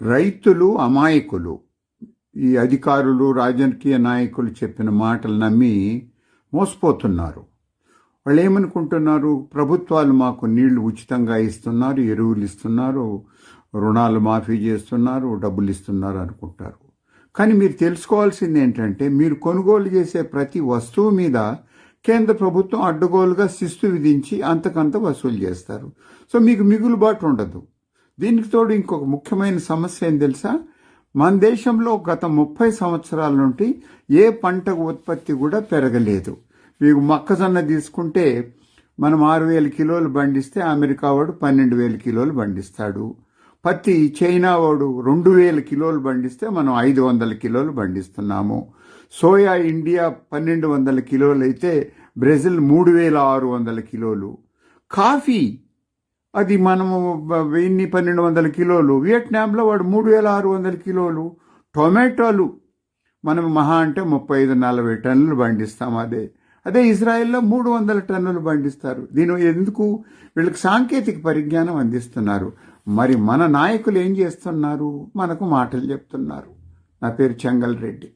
రైతులు అమాయకులు. ఈ అధికారులు, రాజకీయ నాయకులు చెప్పిన మాటలు నమ్మి మోసపోతున్నారు. వాళ్ళు ఏమనుకుంటున్నారు? ప్రభుత్వాలు మాకు నీళ్లు ఉచితంగా ఇస్తున్నారు, ఎరువులు ఇస్తున్నారు, రుణాలు మాఫీ చేస్తున్నారు, డబ్బులు ఇస్తున్నారు అనుకుంటారు. కానీ మీరు తెలుసుకోవాల్సింది ఏంటంటే, మీరు కొనుగోలు చేసే ప్రతి వస్తువు మీద కేంద్ర ప్రభుత్వం అడ్డగోలుగా శిస్తు విధించి అంతకంత వసూలు చేస్తారు. సో మీకు మిగులుబాటు ఉండదు. దీనికి తోడు ఇంకొక ముఖ్యమైన సమస్య ఏం తెలుసా? మన దేశంలో గత 30 సంవత్సరాల నుండి ఏ పంట ఉత్పత్తి కూడా పెరగలేదు. మీకు మొక్కజొన్న తీసుకుంటే మనం 6,000 కిలోలు పండిస్తే అమెరికా వాడు 12,000 కిలోలు పండిస్తాడు. పత్తి చైనా వాడు 2,000 కిలోలు పండిస్తే మనం 500 కిలోలు పండిస్తున్నాము. సోయా ఇండియా 1,200 కిలోలు అయితే బ్రెజిల్ 3,600 కిలోలు. కాఫీ అది మనము 1,200 కిలోలు, వియట్నాంలో వాడు 3,600 కిలోలు. టొమాటోలు మనం మహా అంటే 35-40 టన్నులు పండిస్తాం. అదే ఇజ్రాయెల్లో 300 టన్నులు పండిస్తారు. దీని ఎందుకు? వీళ్ళకి సాంకేతిక పరిజ్ఞానం అందిస్తున్నారు. మరి మన నాయకులు ఏం చేస్తున్నారు? మనకు మాటలు చెప్తున్నారు. నా పేరు చెంగల్ రెడ్డి.